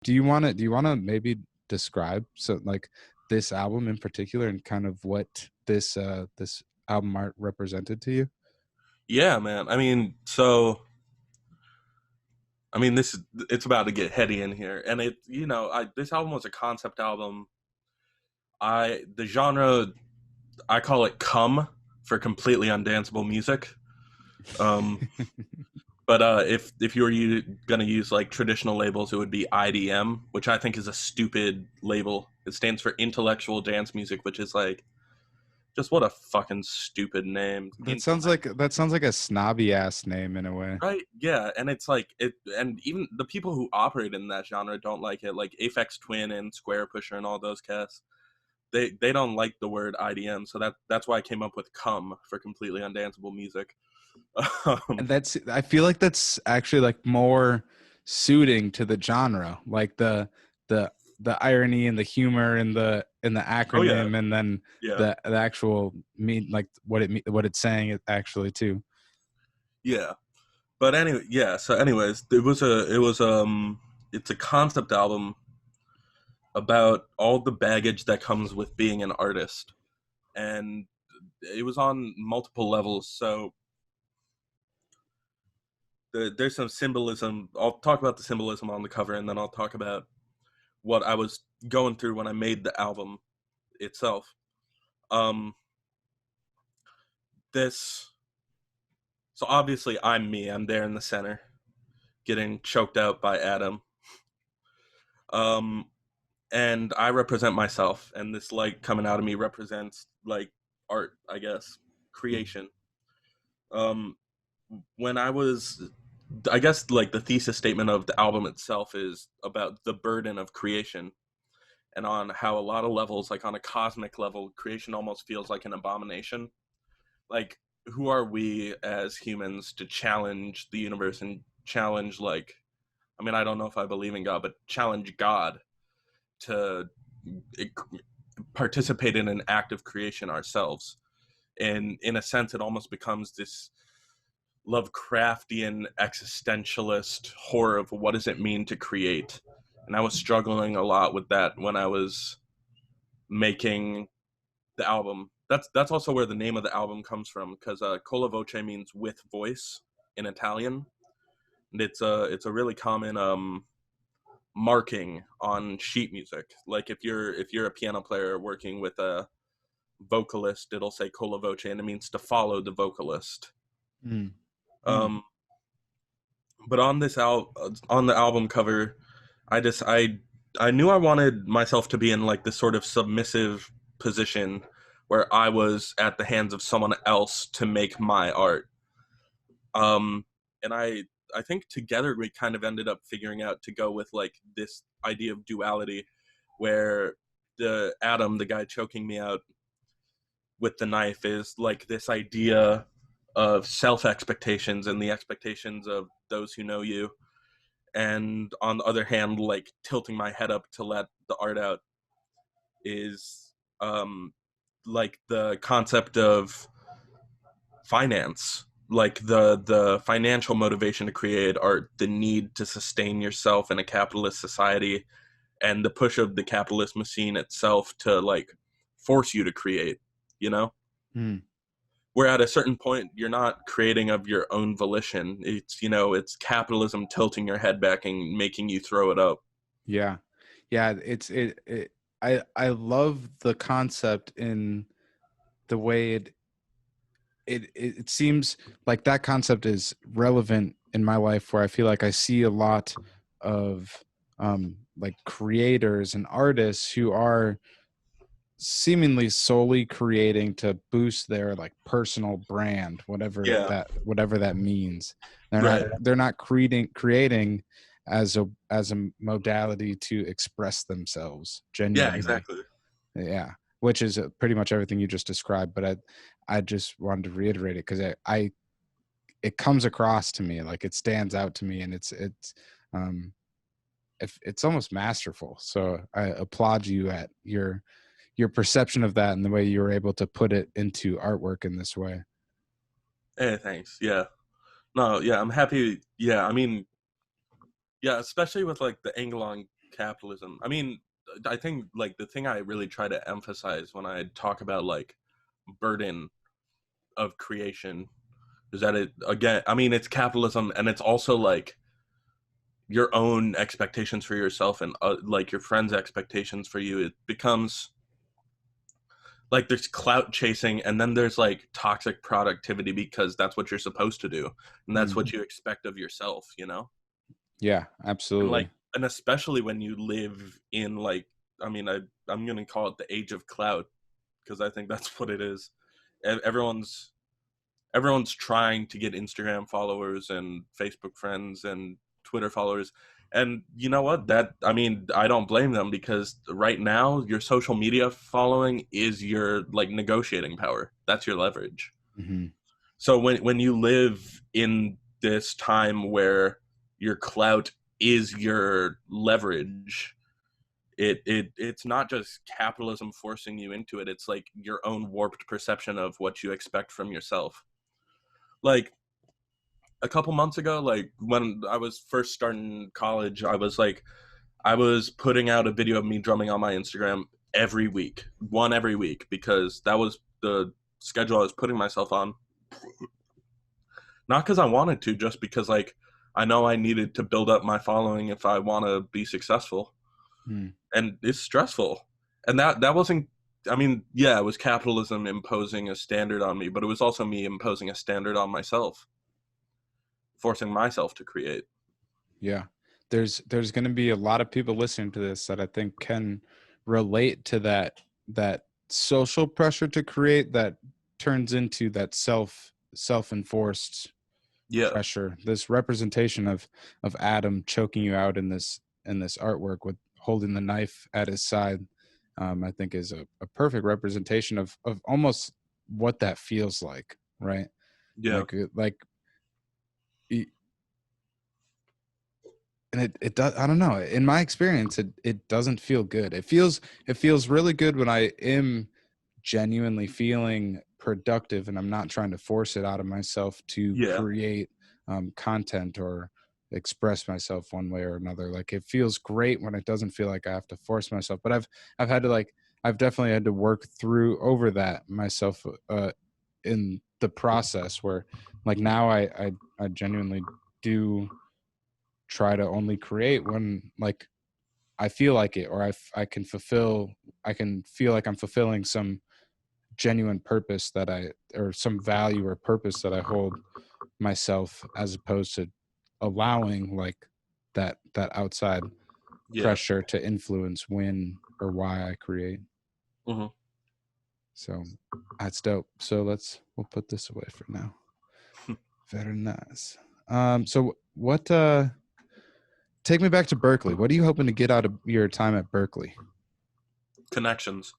Do you want to maybe describe this album in particular and kind of what this album art represented to you? Yeah, man. This it's about to get heady in here, and this album was a concept album. The genre, I call it "cum" for completely undanceable music. Um, but if you were gonna use like traditional labels, it would be IDM, which I think is a stupid label. It stands for intellectual dance music, which is like just what a fucking stupid name. That sounds like a snobby ass name in a way. Right? Yeah, and it's like it, and even the people who operate in that genre don't like it. Like Aphex Twin and Square Pusher and all those cats, they don't like the word IDM. So that's why I came up with "cum" for completely undanceable music. um, And I feel like that's actually like more suiting to the genre, like the the irony and the humor and the oh yeah, acronym, and then yeah, the actual mean, like what it's saying actually too. yeah. But anyway, yeah. So, anyways, it's a concept album about all the baggage that comes with being an artist, and it was on multiple levels. So there's some symbolism. I'll talk about the symbolism on the cover, and then I'll talk about what I was going through when I made the album itself. Um, this so obviously I'm me. I'm there in the center, getting choked out by Adam. Um, and I represent myself, and this light coming out of me represents like art, I guess, creation. Um, when I guess like the thesis statement of the album itself is about the burden of creation and on how a lot of levels, like on a cosmic level, creation almost feels like an abomination. Like, who are we as humans to challenge the universe and challenge, like, I mean, I don't know if I believe in God, but challenge God to participate in an act of creation ourselves? And in a sense, it almost becomes this Lovecraftian existentialist horror of what does it mean to create. And I was struggling a lot with that when I was making the album. That's also where the name of the album comes from, because Colla Voce means with voice in Italian, and it's a really common marking on sheet music. Like if you're a piano player working with a vocalist, it'll say Colla Voce, and it means to follow the vocalist. Mm. Mm. Um, but on the album cover, I knew I wanted myself to be in like this sort of submissive position where I was at the hands of someone else to make my art. Um, and I think together we kind of ended up figuring out to go with like this idea of duality, where the Adam, the guy choking me out with the knife, is like this idea of self expectations and the expectations of those who know you, and on the other hand, like tilting my head up to let the art out is like the concept of finance, like the financial motivation to create art, the need to sustain yourself in a capitalist society, and the push of the capitalist machine itself to like force you to create, you know, Mm. where at a certain point you're not creating of your own volition. It's capitalism tilting your head back and making you throw it up. Yeah. Yeah, I love the concept in the way it seems like that concept is relevant in my life, where I feel like I see a lot of like creators and artists who are seemingly solely creating to boost their like personal brand, Yeah, whatever that means. they're not right. they're not creating as a modality to express themselves Yeah, genuinely. exactly. Yeah, which is pretty much everything you just described, but I just wanted to reiterate it because I it comes across to me, like it stands out to me, and um it's almost masterful. So I applaud you at your perception of that and the way you were able to put it into artwork in this way. Hey, thanks. Yeah. No, yeah, I'm happy. Yeah, I mean, yeah, especially with like the angle on capitalism. I mean, I think like the thing I really try to emphasize when I talk about like burden of creation is that it, again, I mean, it's capitalism, and it's also like your own expectations for yourself and like your friends' expectations for you. It becomes like there's clout chasing, and then there's like toxic productivity because that's what you're supposed to do, and that's Mm. what you expect of yourself, you know. Yeah, And absolutely. like, and especially when you live in like, I mean, I'm gonna call it the age of clout, because I think that's what it is. Everyone's trying to get Instagram followers and Facebook friends and Twitter followers. And you know what? That, I mean, I don't blame them, because right now your social media following is your like negotiating power. That's your leverage. Hmm. So when you live in this time where your clout is your leverage, it's not just capitalism forcing you into it. It's like your own warped perception of what you expect from yourself. Like a couple months ago, like when I was first starting college, I was putting out a video of me drumming on my Instagram every week, one every week, because that was the schedule I was putting myself on. Not because I wanted to, just because like I know I needed to build up my following if I want to be successful. Mm. And it's stressful. And that wasn't, I mean, yeah, it was capitalism imposing a standard on me, but it was also me imposing a standard on myself, forcing myself to create. Yeah. There's going to be a lot of people listening to this that I think can relate to that social pressure to create that turns into that self-enforced Yeah. pressure. This representation of Adam choking you out in this artwork with holding the knife at his side, I think is a perfect representation of almost what that feels like, right? Yeah. Like and it does, I don't know, in my experience it doesn't feel good. It feels really good when I am genuinely feeling productive and I'm not trying to force it out of myself to Yeah. create content or express myself one way or another. Like it feels great when it doesn't feel like I have to force myself, but I've had to like I've definitely had to work through over that myself in the process where like now I genuinely do try to only create when like I feel like it, or I can fulfill, I can feel like I'm fulfilling some genuine purpose that or some value or purpose that I hold myself, as opposed to allowing like that outside Yeah. pressure to influence when or why I create. Hmm. So that's dope. So we'll put this away for now. Very nice. So what take me back to Berkeley. What are you hoping to get out of your time at Berkeley? Connections.